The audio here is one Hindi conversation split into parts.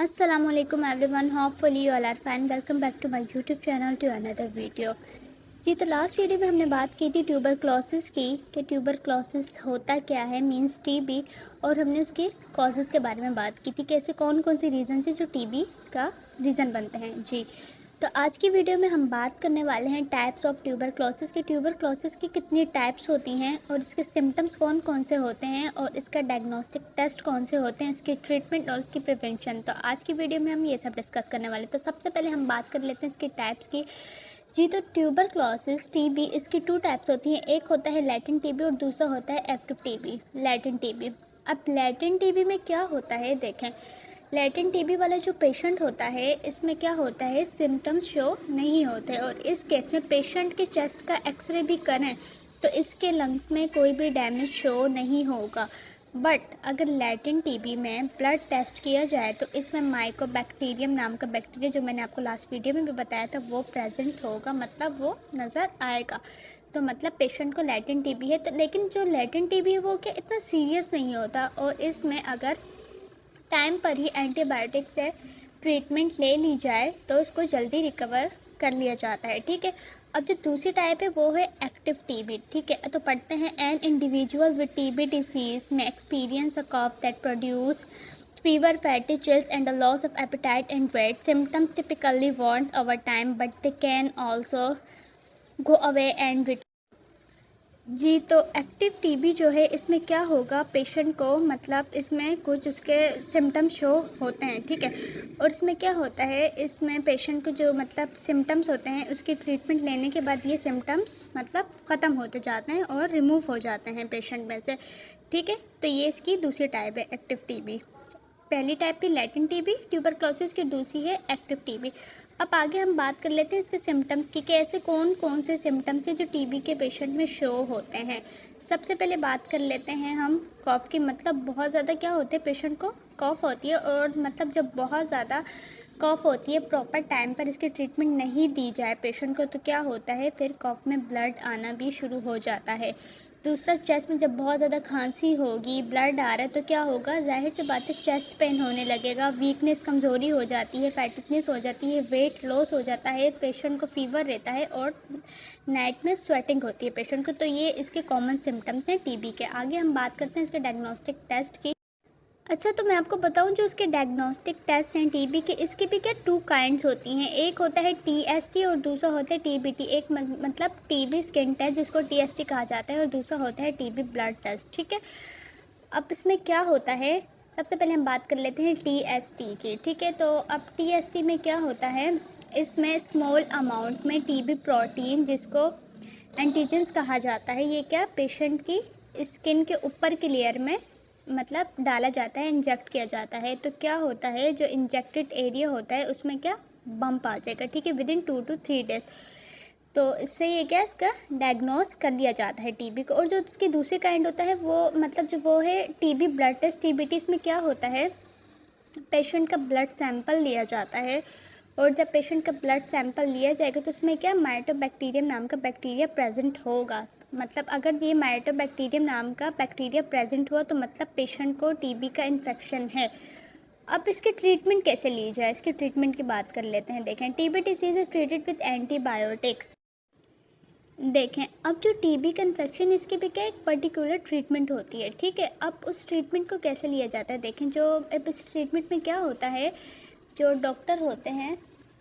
Assalamualaikum everyone, hopefully you all are fine. Welcome back to my YouTube channel to another video. जी तो लास्ट वीडियो में हमने बात की थी ट्यूबरक्लोसिस की कि ट्यूबरक्लोसिस होता क्या है, मींस टीबी, और हमने उसके कॉजेज़ के बारे में बात की थी कि ऐसे कौन कौन से रीज़न है जो टीबी का रीज़न बनते हैं। जी तो आज की वीडियो में हम बात करने वाले हैं टाइप्स ऑफ ट्यूबरक्लोसिस की कितनी टाइप्स होती हैं और इसके सिम्टम्स कौन कौन से होते हैं और इसका डायग्नोस्टिक टेस्ट कौन से होते हैं, इसकी ट्रीटमेंट और इसकी प्रिवेंशन। तो आज की वीडियो में हम ये सब डिस्कस करने वाले हैं। तो सबसे पहले हम बात कर लेते हैं इसकी टाइप्स की। जी तो ट्यूबरक्लोसिस टीबी इसकी 2 टाइप्स होती हैं, एक होता है लैटेंट टीबी और दूसरा होता है एक्टिव टीबी, लैटेंट टीबी। अब लैटेंट टीबी में क्या होता है, देखें लैटेंट टीबी वाला जो पेशेंट होता है इसमें क्या होता है, सिम्टम्स शो नहीं होते और इस केस में पेशेंट के चेस्ट का एक्सरे भी करें तो इसके लंग्स में कोई भी डैमेज शो नहीं होगा। बट अगर लैटेंट टीबी में ब्लड टेस्ट किया जाए तो इसमें माइकोबैक्टीरियम नाम का बैक्टीरिया, जो मैंने आपको लास्ट वीडियो में भी बताया था, वो प्रेजेंट होगा, मतलब वो नज़र आएगा। तो मतलब पेशेंट को लैटेंट टीबी है। तो लेकिन जो लैटेंट टीबी है वो क्या इतना सीरियस नहीं होता और इसमें अगर टाइम पर ही एंटीबायोटिक से ट्रीटमेंट ले ली जाए तो इसको जल्दी रिकवर कर लिया जाता है। ठीक है, अब जो दूसरी टाइप है वो है एक्टिव टीबी। ठीक है, तो पढ़ते हैं an individual with TB disease में experience a cough that produce fever, fatty chills, and a loss of appetite and weight. Symptoms typically warns over time, but they can also go away and return. जी तो एक्टिव टीबी जो है इसमें क्या होगा, पेशेंट को मतलब इसमें कुछ उसके सिम्टम्स शो होते हैं। ठीक है, और इसमें क्या होता है, इसमें पेशेंट को जो मतलब सिम्टम्स होते हैं उसकी ट्रीटमेंट लेने के बाद ये सिम्टम्स मतलब ख़त्म होते जाते हैं और रिमूव हो जाते हैं पेशेंट में से। ठीक है, तो ये इसकी दूसरी टाइप है एक्टिव टीबी। पहली टाइप थी लैटेंट टीबी ट्यूबरक्लोसिस की, दूसरी है एक्टिव टीबी। अब आगे हम बात कर लेते हैं इसके सिम्टम्स की कि ऐसे कौन कौन से सिम्टम्स हैं जो टीबी के पेशेंट में शो होते हैं। सबसे पहले बात कर लेते हैं हम कॉफ़ की। मतलब बहुत ज़्यादा क्या होते हैं, पेशेंट को कॉफ़ होती है और मतलब जब बहुत ज़्यादा कॉफ़ होती है, प्रॉपर टाइम पर इसकी ट्रीटमेंट नहीं दी जाए पेशेंट को, तो क्या होता है फिर कॉफ़ में ब्लड आना भी शुरू हो जाता है। दूसरा, चेस्ट में जब बहुत ज़्यादा खांसी होगी, ब्लड आ रहा है, तो क्या होगा, जाहिर सी बात है चेस्ट पेन होने लगेगा, वीकनेस कमज़ोरी हो जाती है, फैटिकनेस हो जाती है, वेट लॉस हो जाता है, पेशेंट को फीवर रहता है और नाइट में स्वेटिंग होती है पेशेंट को। तो ये इसके कॉमन सिम्टम्स हैं टीबी के। आगे हम बात करते हैं इसके डायग्नोस्टिक टेस्ट की। अच्छा, तो मैं आपको बताऊं जो इसके डायग्नोस्टिक टेस्ट हैं टीबी के, इसकी भी क्या 2 काइंड्स होती हैं। एक होता है टीएसटी और दूसरा होता है टीबीटी। एक मतलब टीबी स्किन टेस्ट जिसको टीएसटी कहा जाता है और दूसरा होता है टीबी ब्लड टेस्ट। ठीक है, अब इसमें क्या होता है, सबसे पहले हम बात कर लेते हैं टीएसटी की। ठीक है, तो अब टीएसटी में क्या होता है, इसमें स्मॉल अमाउंट में टीबी प्रोटीन जिसको एंटीजेंस कहा जाता है, ये क्या पेशेंट की स्किन के ऊपर की लेयर में मतलब डाला जाता है, इंजेक्ट किया जाता है। तो क्या होता है, जो इंजेक्टेड एरिया होता है उसमें क्या बम्प आ जाएगा। ठीक है, विदिन 2 to 3 डेज। तो इससे ये क्या इसका डायग्नोस कर लिया जाता है टीबी को। और जो उसकी दूसरी काइंड होता है वो मतलब जो वो है टीबी ब्लड टेस्ट टीबीटी। इसमें क्या होता है, पेशेंट का ब्लड सैंपल लिया जाता है और जब पेशेंट का ब्लड सैंपल लिया जाएगा तो उसमें क्या माइटोबैक्टीरियम नाम का बैक्टीरिया प्रेजेंट होगा। मतलब अगर ये माइटोबैक्टीरियम नाम का बैक्टीरिया प्रेजेंट हुआ तो मतलब पेशेंट को टीबी का इन्फेक्शन है। अब इसकी ट्रीटमेंट कैसे ली जाए, इसकी ट्रीटमेंट की बात कर लेते हैं। देखें, TB disease is treated with antibiotics. देखें, अब जो टीबी का इन्फेक्शन, इसकी भी क्या एक पर्टिकुलर ट्रीटमेंट होती है। ठीक है, अब उस ट्रीटमेंट को कैसे लिया जाता है, देखें जो अब इस ट्रीटमेंट में क्या होता है, जो डॉक्टर होते हैं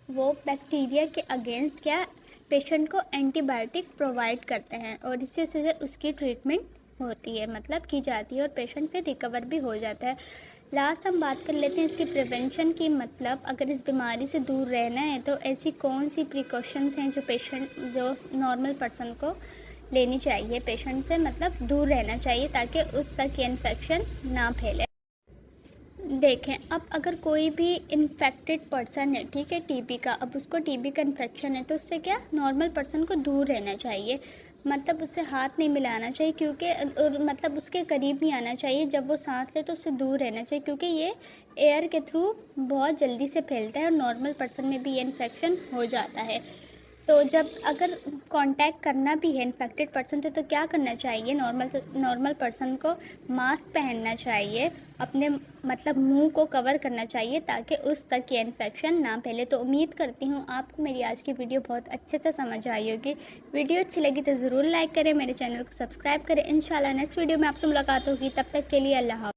वो बैक्टीरिया के अगेंस्ट क्या पेशेंट को एंटीबायोटिक प्रोवाइड करते हैं और इससे से उसकी ट्रीटमेंट होती है, मतलब की जाती है और पेशेंट फिर रिकवर भी हो जाता है। लास्ट हम बात कर लेते हैं इसकी प्रिवेंशन की। मतलब अगर इस बीमारी से दूर रहना है तो ऐसी कौन सी प्रिकॉशंस हैं जो पेशेंट जो नॉर्मल पर्सन को लेनी चाहिए, पेशेंट से मतलब दूर रहना चाहिए ताकि उस तक ये इन्फेक्शन ना फैले। देखें, अब अगर कोई भी इन्फेक्टेड पर्सन है, ठीक है, टीबी का, अब उसको टीबी का इन्फेक्शन है तो उससे क्या नॉर्मल पर्सन को दूर रहना चाहिए, मतलब उससे हाथ नहीं मिलाना चाहिए क्योंकि और मतलब उसके करीब नहीं आना चाहिए। जब वो सांस ले तो उससे दूर रहना चाहिए क्योंकि ये एयर के थ्रू बहुत जल्दी से फैलता है और नॉर्मल पर्सन में भी ये इन्फेक्शन हो जाता है। तो जब अगर कांटेक्ट करना भी है इन्फेक्टेड पर्सन से तो क्या करना चाहिए, नॉर्मल पर्सन को मास्क पहनना चाहिए, अपने मतलब मुंह को कवर करना चाहिए ताकि उस तक ये इन्फेक्शन ना फैले। तो उम्मीद करती हूँ आपको मेरी आज की वीडियो बहुत अच्छे से समझ आई होगी। वीडियो अच्छी लगी तो ज़रूर लाइक करें, मेरे चैनल को सब्सक्राइब करें। इंशाल्लाह नेक्स्ट वीडियो में आपसे मुलाकात होगी, तब तक के लिए अल्लाह हाफ़िज़।